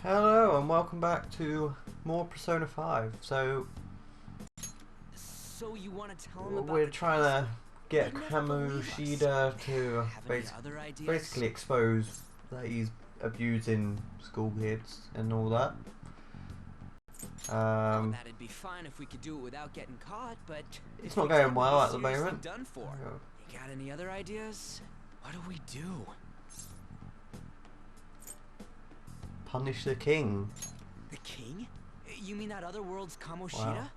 Hello and welcome back to more Persona 5. So you want to tell him about we're trying to get Kamoshida to basically expose that he's abusing school kids and all that. That'd be fine if we could do it without getting caught, but it's not going well at the moment. Done for. You got any other ideas? What do we do? Punish the king. The king? You mean that other world's Kamoshida? Wow.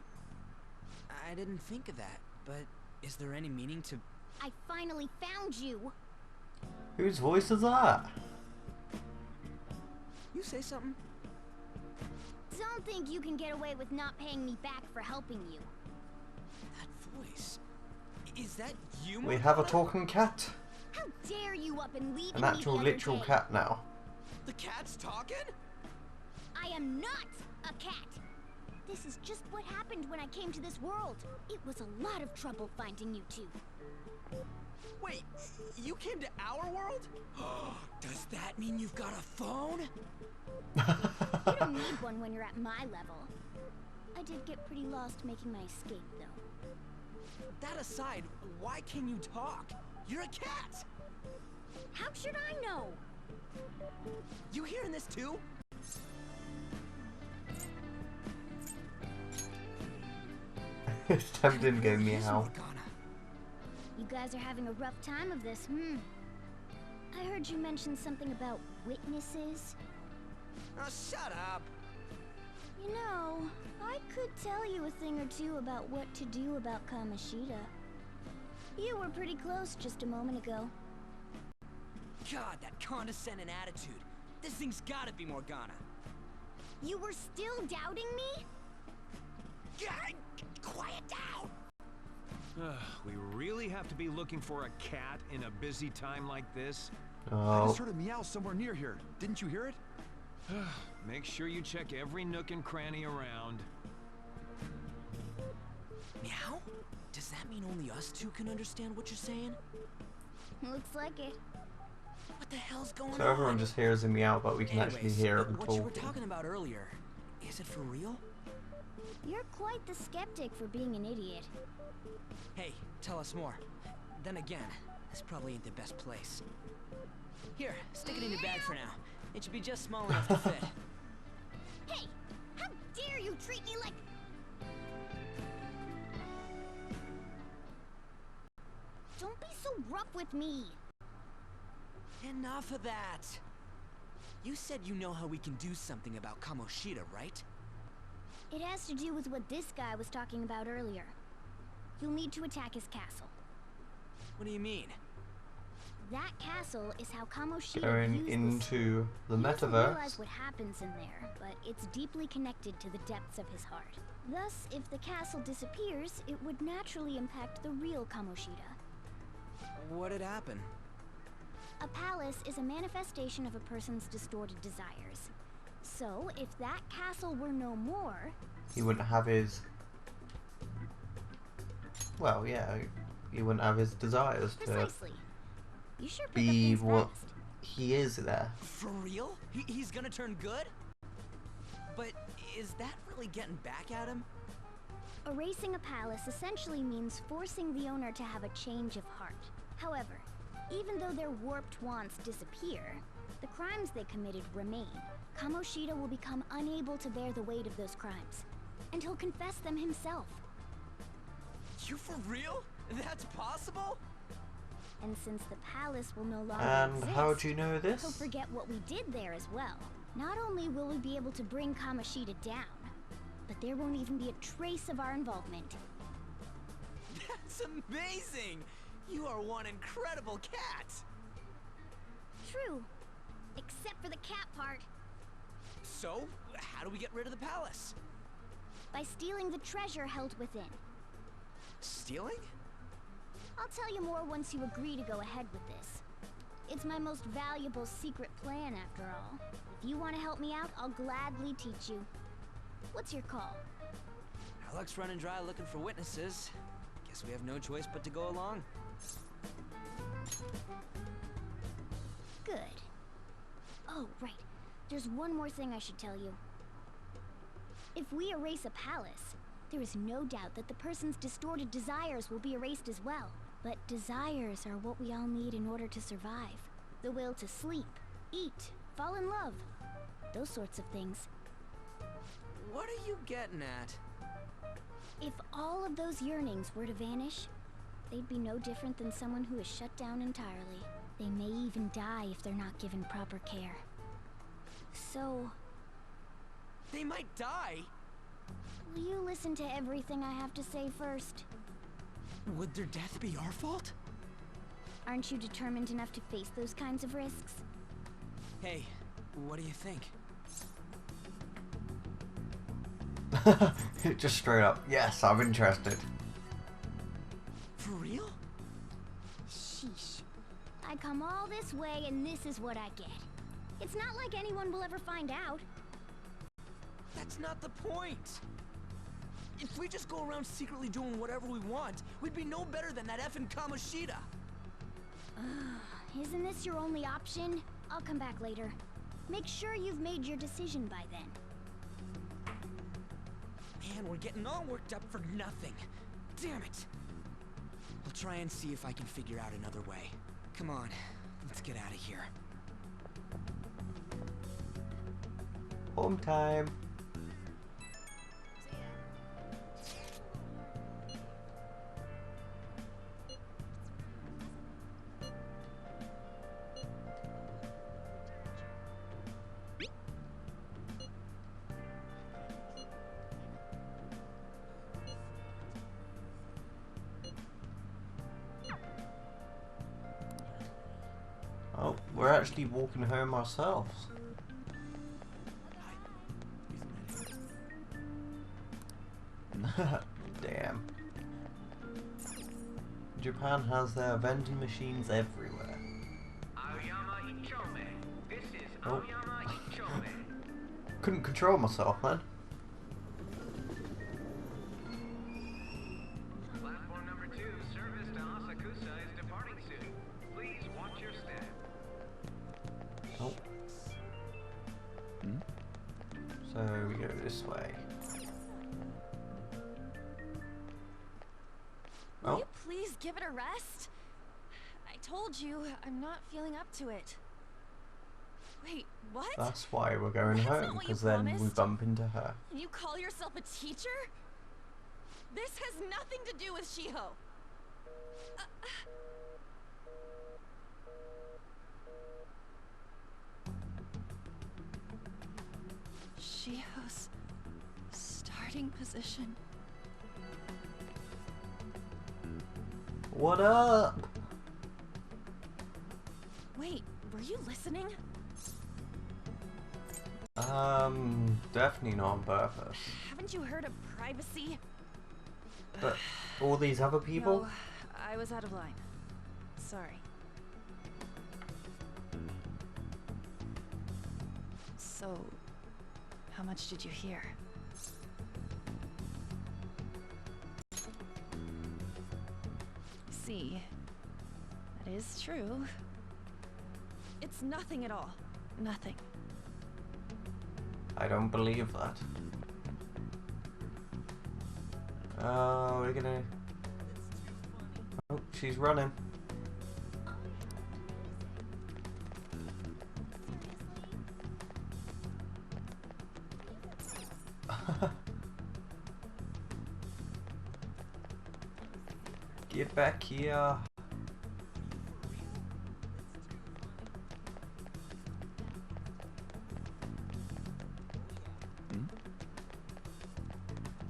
I didn't think of that, but is there any meaning to... I finally found you! Whose voice is that? You say something? Don't think you can get away with not paying me back for helping you. That voice... Is that you, We have a talking cat. How dare you up and leave An actual literal cat now. The cat's talking? I am not a cat! This is just what happened when I came to this world. It was a lot of trouble finding you two. Wait, you came to our world? Does that mean you've got a phone? You don't need one when you're at my level. I did get pretty lost making my escape, though. That aside, why can you talk? You're a cat! How should I know? You hearing this too? It's tempting to go meow. You guys are having a rough time of this, I heard you mention something about witnesses. Oh, shut up! You know, I could tell you a thing or two about what to do about Kamoshida. You were pretty close just a moment ago. God, that condescending attitude. This thing's gotta be Morgana. You were still doubting me? Quiet down! We really have to be looking for a cat in a busy time like this? I just heard a meow somewhere near here. Didn't you hear it? Make sure you check every nook and cranny around. Meow? Does that mean only us two can understand what you're saying? Looks like it. What the hell's going on? So everyone just hears him meow, but we can actually hear him what you were talking. talking about earlier, is it for real? You're quite the skeptic for being an idiot. Hey, tell us more. Then again, this probably ain't the best place. Here, stick it in your bag for now. It should be just small enough to fit. Hey! How dare you treat me like... Don't be so rough with me! Enough of that! You said you know how we can do something about Kamoshida, right? It has to do with what this guy was talking about earlier. You'll need to attack his castle. What do you mean? That castle is how Kamoshida Going into the He doesn't metaverse. realize what happens in there, but it's deeply connected to the depths of his heart. Thus, if the castle disappears, it would naturally impact the real Kamoshida. What'd happen? A palace is a manifestation of a person's distorted desires. So, if that castle were no more... He wouldn't have his... Well, yeah, he wouldn't have his desires to Precisely. You sure pick up be things what fast. he is there. For real? He's gonna turn good? But is that really getting back at him? Erasing a palace essentially means forcing the owner to have a change of heart. However, even though their warped wants disappear, the crimes they committed remain. Kamoshida will become unable to bear the weight of those crimes, and he'll confess them himself. You for real? That's possible? And since the palace will no longer And exist, how do you know this? he'll forget what we did there as well. Not only will we be able to bring Kamoshida down, but there won't even be a trace of our involvement. That's amazing! You are one incredible cat! True. Except for the cat part. So, how do we get rid of the palace? By stealing the treasure held within. Stealing? I'll tell you more once you agree to go ahead with this. It's my most valuable secret plan, after all. If you want to help me out, I'll gladly teach you. What's your call? Our luck's running dry looking for witnesses. Guess we have no choice but to go along. Good. Oh, right. There's one more thing I should tell you. If we erase a palace, there is no doubt that the person's distorted desires will be erased as well. But desires are what we all need in order to survive. The will to sleep, eat, fall in love. Those sorts of things. What are you getting at? If all of those yearnings were to vanish, they'd be no different than someone who is shut down entirely. They may even die if they're not given proper care. So... They might die? will you listen to everything I have to say first? Would their death be our fault? Aren't you determined enough to face those kinds of risks? Hey, what do you think? Just straight up, yes, I'm interested. For real? Sheesh. I come all this way and this is what I get. It's not like anyone will ever find out. That's not the point. If we just go around secretly doing whatever we want, we'd be no better than that effing Kamoshida. Isn't this your only option? I'll come back later. Make sure you've made your decision by then. Man, we're getting all worked up for nothing. Damn it. I'll try and see if I can figure out another way. Come on, let's get out of here. Home time. Oh, we're actually walking home ourselves. Damn. Japan has their vending machines everywhere. Aoyama Ichome. This is Oh. Aoyama Ichome. Couldn't control myself then. Platform number 2, service to Asakusa is departing soon. Please watch your step. Oh. So we go this way. Will Oh, you please give it a rest? I told you, I'm not feeling up to it. Wait, what? that's why we're going That's not home, what you because then we promised. bump into her. And you call yourself a teacher? This has nothing to do with Shiho. Shiho's starting position. What up? Wait, were you listening? Definitely not on purpose. Haven't you heard of privacy? But all these other people? No, I was out of line. Sorry. So, how much did you hear? See, that is true. It's nothing at all. Nothing. I don't believe that. Oh, we're gonna... Oh, she's running. Get back here.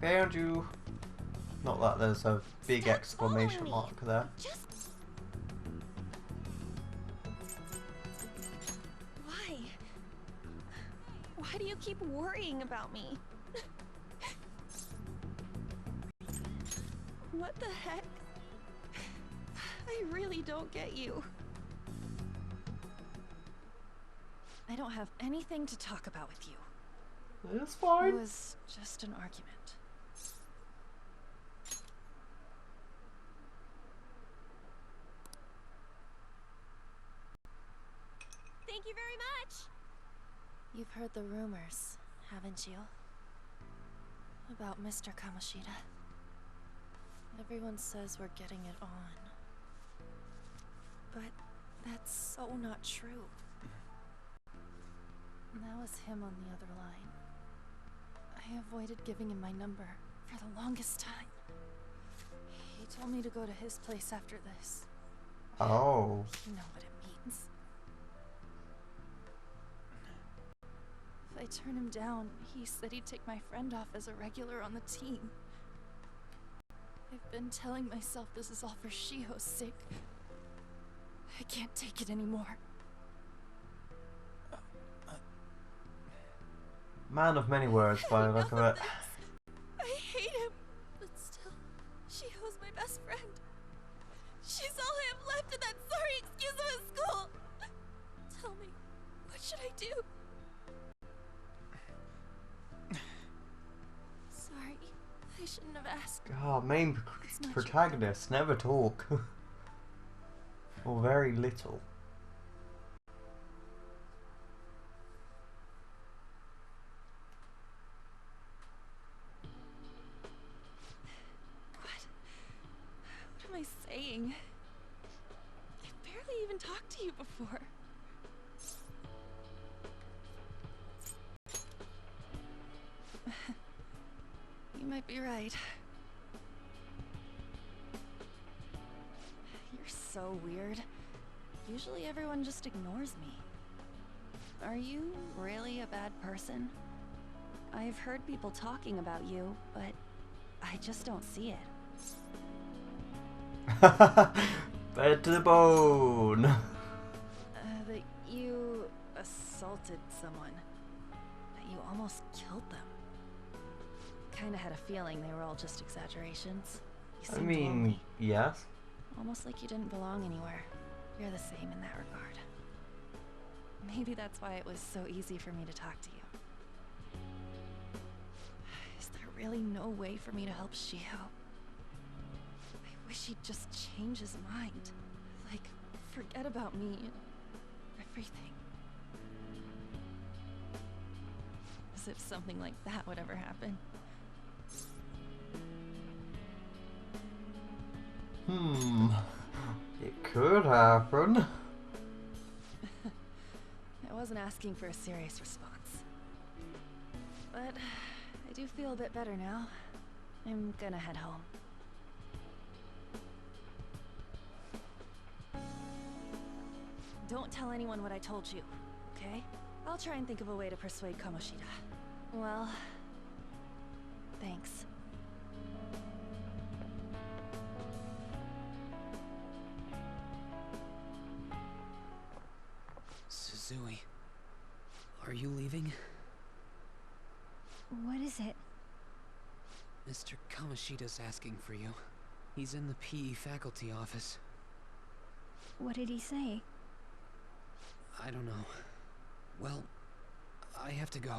Found you. Not that there's a big Stop exclamation following me. mark there. Just... Why? Why do you keep worrying about me? What the heck? I really don't get you. I don't have anything to talk about with you. It's It fine. was just an argument. Thank you very much. You've heard the rumors, haven't you? About Mr. Kamoshida. Everyone says we're getting it on. But that's so not true. That was him on the other line. I avoided giving him my number for the longest time. He told me to go to his place after this. Oh. You know what it means. If I turn him down, he said he'd take my friend off as a regular on the team. I've been telling myself this is all for Shiho's sake. I can't take it anymore. Man of many words by the look of it. I hate him, but still, Shiho's my best friend. She's all I have left in that sorry excuse of a school. Tell me, what should I do? Sorry, I shouldn't have asked. God, main protagonists never talk. Or very little. What am I saying? I've barely even talked to you before. You might be right. You're so weird. Usually everyone just ignores me. Are you really a bad person? I've heard people talking about you, but I just don't see it. Bed to the bone. That you assaulted someone. That you almost killed them. Kinda had a feeling they were all just exaggerations. You I seemed mean, lonely. yes. Almost like you didn't belong anywhere. You're the same in that regard. Maybe that's why it was so easy for me to talk to you. Is there really no way for me to help Shiho? I wish he'd just change his mind. Like, forget about me and everything. As if something like that would ever happen. It could happen. I wasn't asking for a serious response. But I do feel a bit better now. I'm gonna head home. Don't tell anyone what I told you, okay? I'll try and think of a way to persuade Kamoshida. Well, thanks. Suzui, are you leaving? What is it? Mr. Kamoshida's asking for you. He's in the PE faculty office. What did he say? I don't know. Well, I have to go.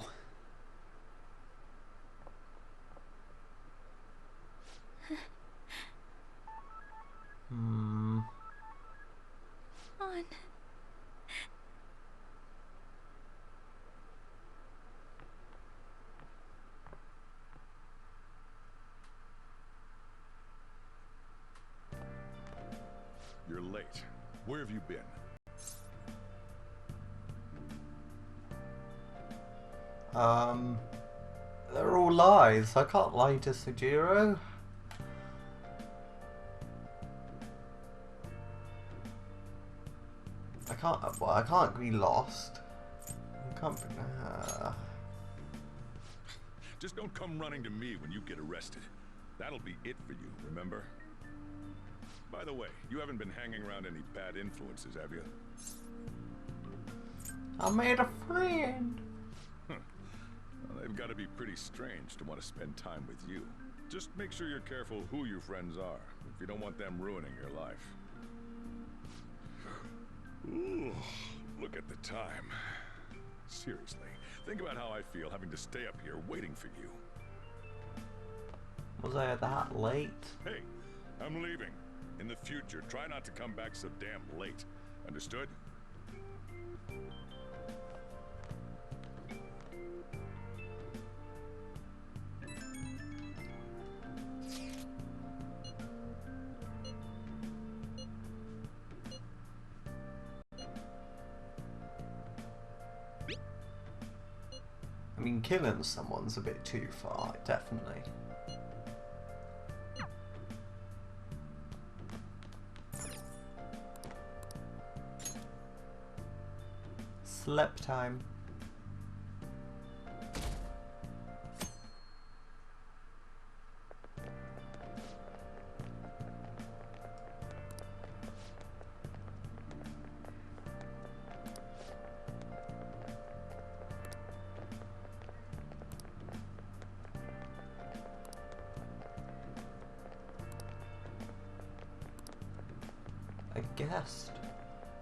On. You're late. Where have you been? They're all lies. I can't lie to Sujiro. I can't be lost. I can't be, Just don't come running to me when you get arrested. That'll be it for you, remember? By the way, you haven't been hanging around any bad influences, have you? I made a friend. Well, they've got to be pretty strange to want to spend time with you. Just make sure you're careful who your friends are, if you don't want them ruining your life. Ooh, look at the time. Seriously, think about how I feel having to stay up here waiting for you. Was I that late? Hey, I'm leaving. In the future, try not to come back so damn late. Understood? I mean, killing someone's a bit too far, definitely. Sleep time. A guest?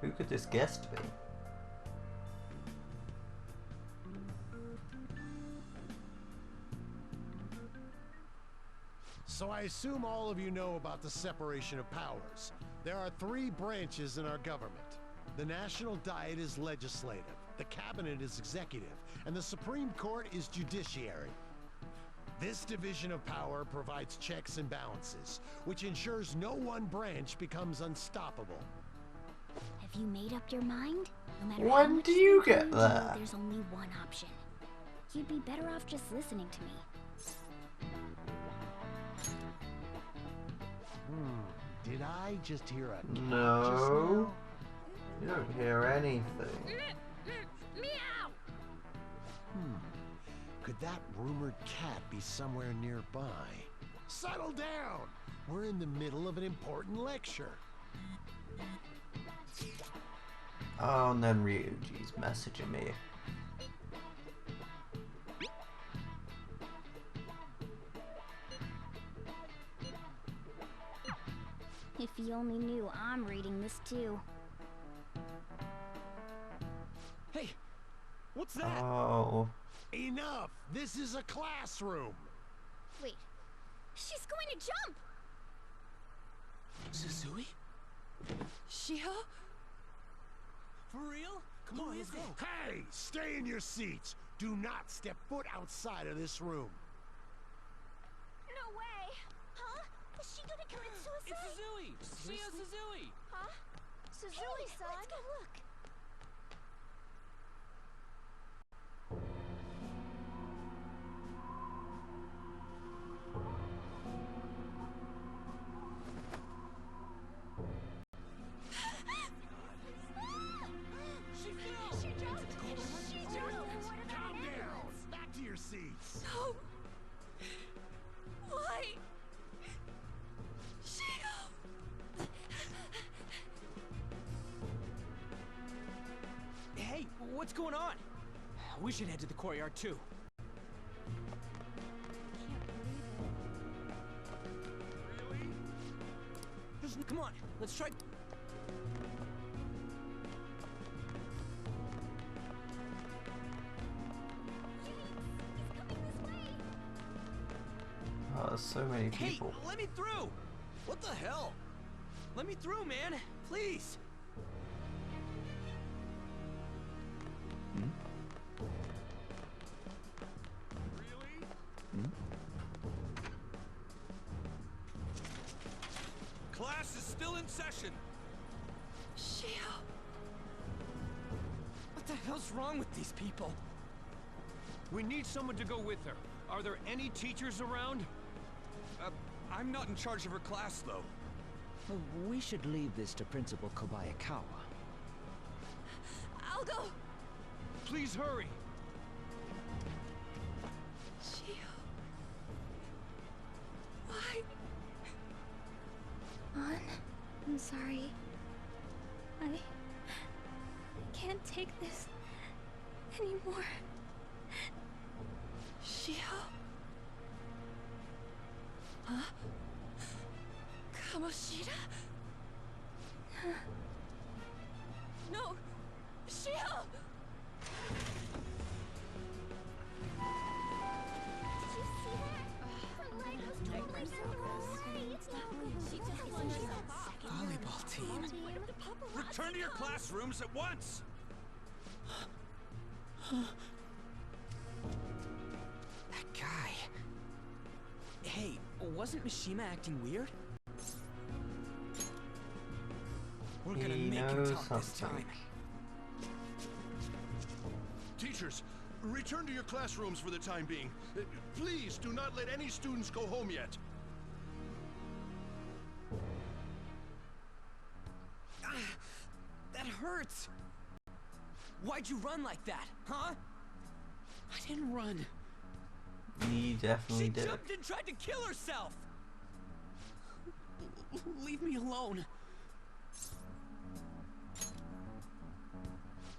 Who could this guest be? So I assume all of you know about the separation of powers. There are 3 branches in our government. The National Diet is legislative, the Cabinet is executive, and the Supreme Court is judiciary. This division of power provides checks and balances, which ensures no one branch becomes unstoppable. Have you made up your mind? No matter how When much do you thinking get do, there? There's only one option. You'd be better off just listening to me. Did I just hear a cat just No. now? You don't hear anything. Meow! Could that rumored cat be somewhere nearby? Settle down! We're in the middle of an important lecture. Oh, and then Ryuji's messaging me. If you only knew I'm reading this too. Hey, what's that? Oh. Enough! This is a classroom! Wait, she's going to jump! Suzui? Shiho? For real? Come on, let's go. Hey! Stay in your seats! Do not step foot outside of this room. No way! Huh? Is she gonna commit suicide? It's Suzui! Shio Suzui! Huh? Suzui-san? Let's go look. She fell! She jumped! She jumped! Calm down! Back to your seats! No! Why? Shiho! Hey, what's going on? We should head to the courtyard too. Come on, let's try. Oh, there's so many Hey, people. let me through! What the hell? Let me through, man! Please! Class is still in session. Shiho! What the hell's wrong with these people? We need someone to go with her. Are there any teachers around? I'm not in charge of her class, though. We should leave this to Principal Kobayakawa. I'll go! Please hurry. Shiho. Why? An, I'm sorry. I can't take this anymore. Shiho? Huh? Kamoshida? No! Shiho! Did you see that? Her leg was totally away. It's no good. She just won herself. Volleyball team. Return to your classrooms at once. That guy. Hey, wasn't Mishima acting weird? We're gonna He make him knows talk this something. time. Teachers, return to your classrooms for the time being. Please do not let any students go home yet. That hurts. Why'd you run like that, huh? I didn't run. He definitely She did. jumped and tried to kill herself. Leave me alone.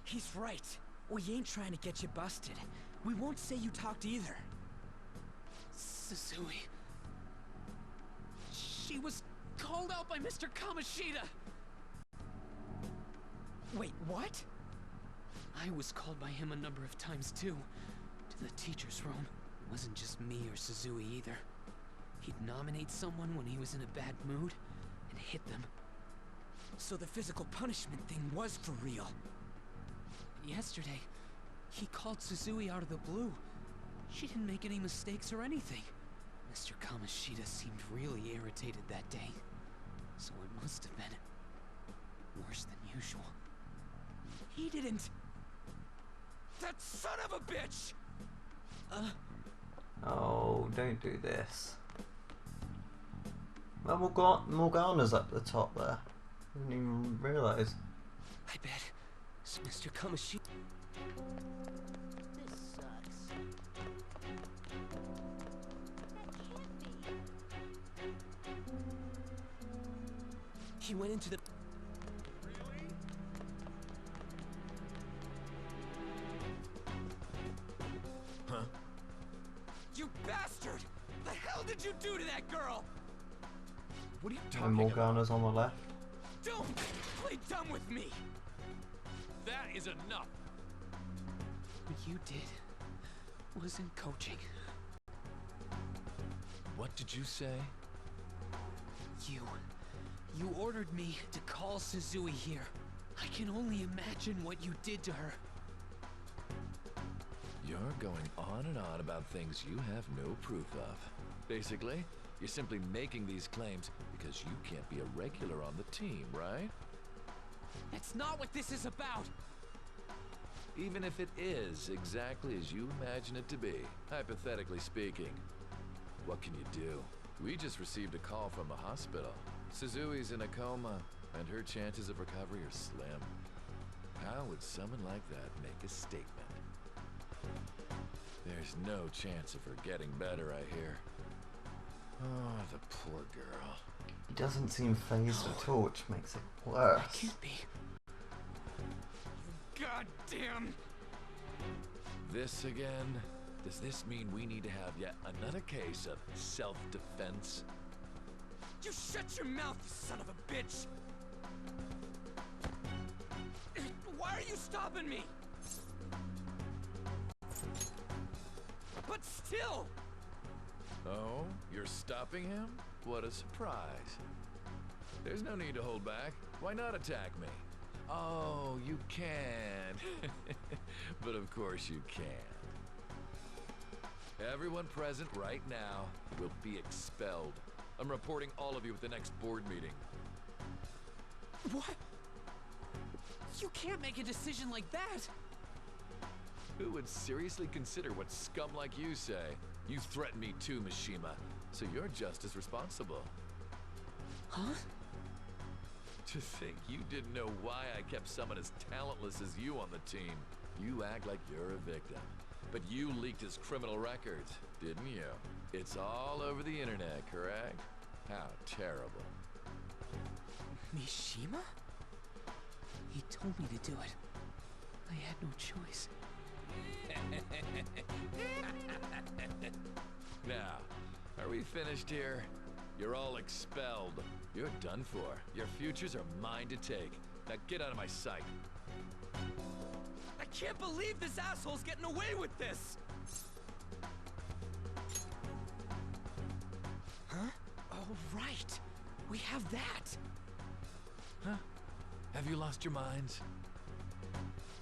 He's right. We ain't trying to get you busted. We won't say you talked either. Suzui. She was called out by Mr. Kamoshida. Wait, what? I was called by him a number of times too. To the teacher's room. It wasn't just me or Suzui either. He'd nominate someone when he was in a bad mood and hit them. So the physical punishment thing was for real. And yesterday, he called Suzui out of the blue. She didn't make any mistakes or anything. Mr. Kamoshida seemed really irritated that day. So it must have been worse than usual. He didn't. That son of a bitch! Oh, don't do this. Well, Morgana's up the top there. I didn't even realise. I bet it's Mr. Kamoshida. This sucks. That can't be. He went into the... Huh? You bastard! The hell did you do to that girl? What are you And talking about? Morgana's on the left. Don't play dumb with me! That is enough. What you did wasn't coaching. What did you say? You ordered me to call Suzui here. I can only imagine what you did to her. You're going on and on about things you have no proof of. Basically, you're simply making these claims because you can't be a regular on the team, right? That's not what this is about! Even if it is exactly as you imagine it to be, hypothetically speaking. What can you do? We just received a call from the hospital. Suzui's in a coma, and her chances of recovery are slim. How would someone like that make a statement? There's no chance of her getting better, I hear. Oh, the poor girl. He doesn't seem phased at all, which makes it worse. Can't be. Goddamn! This again? Does this mean we need to have yet another case of self-defense? You shut your mouth, you son of a bitch! Why are you stopping me? But still! Oh, you're stopping him? What a surprise. There's no need to hold back. Why not attack me? Oh, you can. But of course you can. Everyone present right now will be expelled. I'm reporting all of you at the next board meeting. What? You can't make a decision like that! Who would seriously consider what scum like you say? You threatened me too, Mishima, so you're just as responsible. Huh? To think you didn't know why I kept someone as talentless as you on the team. You act like you're a victim. But you leaked his criminal records, didn't you? It's all over the internet, correct? How terrible. Mishima? He told me to do it. I had no choice. Now, are we finished here? You're all expelled. You're done for. Your futures are mine to take. Now get out of my sight. I can't believe this asshole's getting away with this! Huh? Oh, right. We have that. Huh? Have you lost your minds?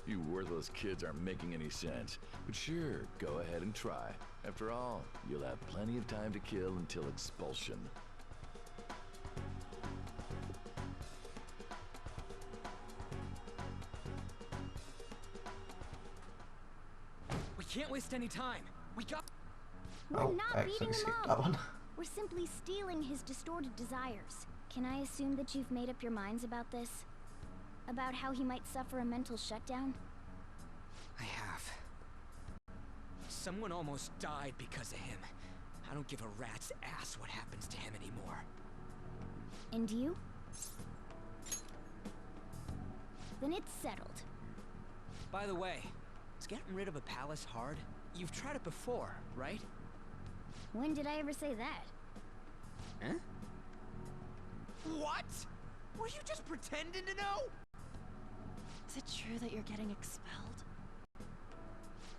You worthless kids aren't making any sense. But sure, go ahead and try. After all, you'll have plenty of time to kill until expulsion. We can't waste any time. We got... We're Oh, not I beating accidentally him skipped up. that one. We're simply stealing his distorted desires. Can I assume that you've made up your minds about this? About how he might suffer a mental shutdown? I have. Someone almost died because of him. I don't give a rat's ass what happens to him anymore. And you? Then it's settled. By the way, is getting rid of a palace hard? You've tried it before, right? When did I ever say that? Huh? What? Were you just pretending to know? Is it true that you're getting expelled?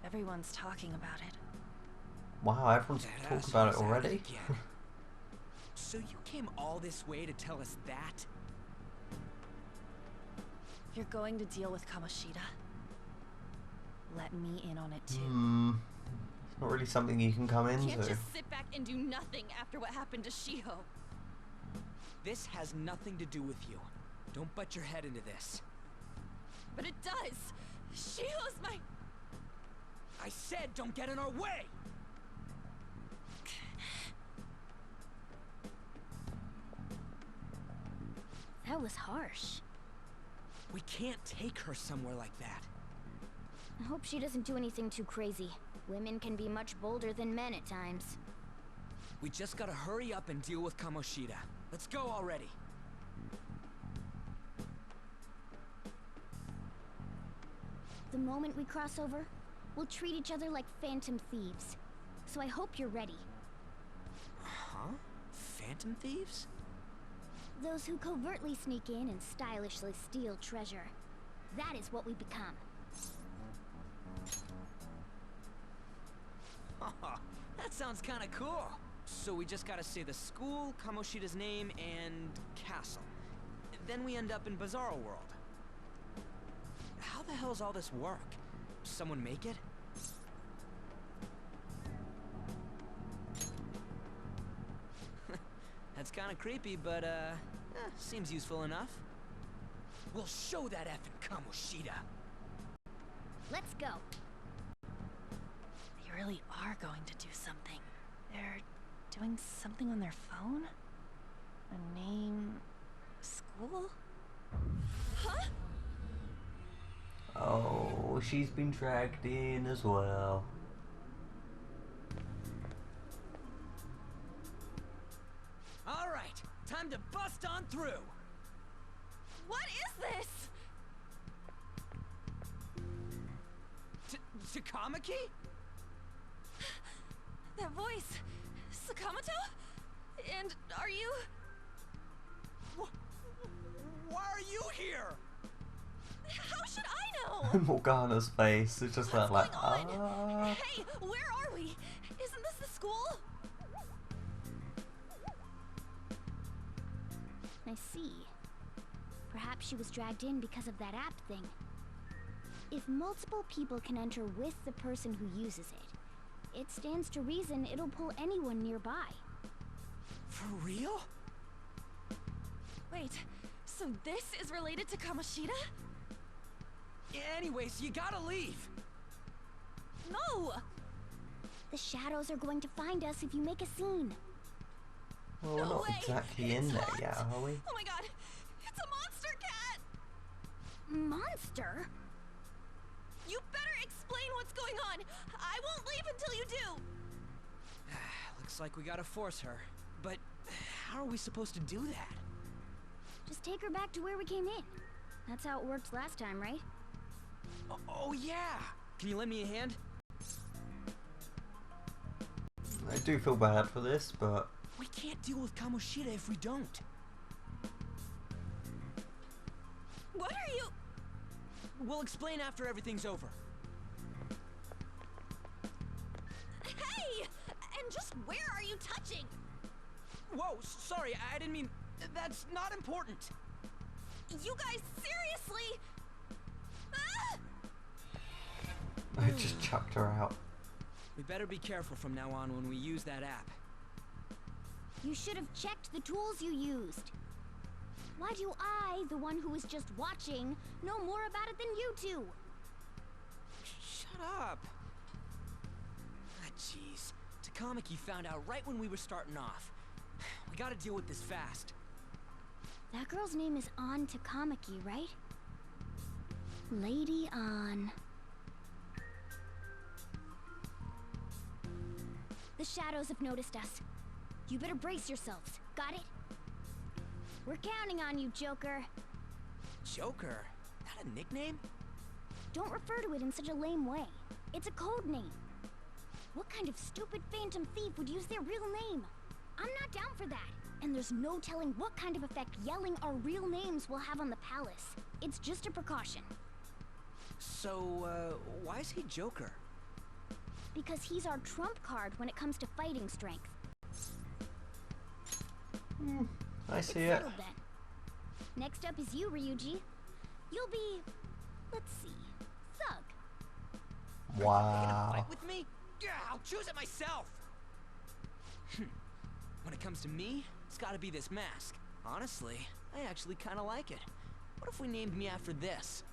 Everyone's talking about it. Wow, everyone's That talking about it asshole's at already. again. So you came all this way to tell us that? You're going to deal with Kamoshida? Let me in on it too. It's not really something you can come You into. can't just sit back and do nothing after what happened to Shiho. This has nothing to do with you. Don't butt your head into this. But it does! Shiho's my... I said don't get in our way! That was harsh. We can't take her somewhere like that. I hope she doesn't do anything too crazy. Women can be much bolder than men at times. We just gotta hurry up and deal with Kamoshida. Let's go already. The moment we cross over, we'll treat each other like phantom thieves. So I hope you're ready. Huh? Phantom thieves? Those who covertly sneak in and stylishly steal treasure. That is what we become. That sounds kinda cool. So we just gotta say the school, Kamoshida's name, and castle. Then we end up in Bizarro World. How the hell's all this work? Someone make it? That's kinda creepy, but seems useful enough. We'll show that effing Kamoshida. Let's go. They really are going to do something. They're doing something on their phone? A name... school? Huh? Oh, she's been dragged in as well. All right, time to bust on through. What is this? Takamaki? That voice... Sakamoto? And are you... Why are you here? How should I know? Morgana's face is just that like, What's going on? Hey, where are we? Isn't this the school? I see. Perhaps she was dragged in because of that app thing. If multiple people can enter with the person who uses it, it stands to reason it'll pull anyone nearby. For real? Wait, so this is related to Kamoshida? Anyways, you gotta leave. No! The shadows are going to find us if you make a scene. well, we're No not way. exactly in It's there locked. yet, are we? Oh my god! It's a monster cat! Monster? You better explain what's going on! I won't leave until you do! Looks like we gotta force her. But how are we supposed to do that? Just take her back to where we came in. That's how it worked last time, right? Oh yeah! Can you lend me a hand? I do feel bad for this, but We can't deal with Kamoshida if we don't. What are you... We'll explain after everything's over. Hey! And just where are you touching? Whoa, sorry, I didn't mean... That's not important. You guys, seriously? Ah! I just chucked her out. We better be careful from now on when we use that app. You should have checked the tools you used. Why do I, the one who was just watching, know more about it than you two? Shut up. jeez. Takamaki found out right when we were starting off. We gotta deal with this fast. That girl's name is An Takamaki, right? Lady An. The shadows have noticed us. You better brace yourselves. Got it? We're counting on you, Joker. Joker? That a nickname? Don't refer to it in such a lame way. It's a code name. What kind of stupid phantom thief would use their real name? I'm not down for that. And there's no telling what kind of effect yelling our real names will have on the palace. It's just a precaution. So, why is he Joker? Because he's our trump card when it comes to fighting strength. I see It's it. settled then. Next up is you, Ryuji. You'll be, let's see, Thug. Wow. Fight with me? Yeah, I'll choose it myself. When it comes to me, it's gotta be this mask. Honestly, I actually kinda like it. What if we named me after this?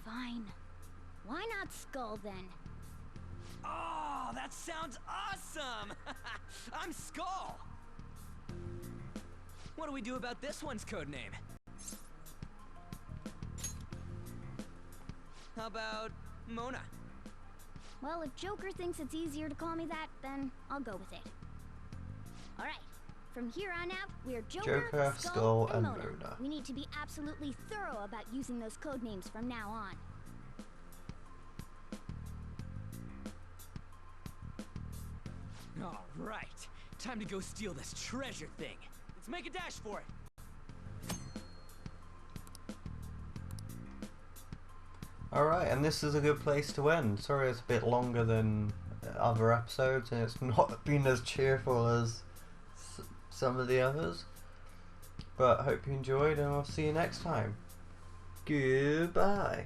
Fine. Why not Skull then? Oh, that sounds awesome! I'm Skull! What do we do about this one's codename? How about Mona? Well, if Joker thinks it's easier to call me that, then I'll go with it. Alright, from here on out, we're Joker, Skull, and Mona. Mona. We need to be absolutely thorough about using those codenames from now on. Alright, time to go steal this treasure thing. Let's make a dash for it. Alright, and this is a good place to end. Sorry it's a bit longer than other episodes and it's not been as cheerful as some of the others. But hope you enjoyed and I'll see you next time. Goodbye.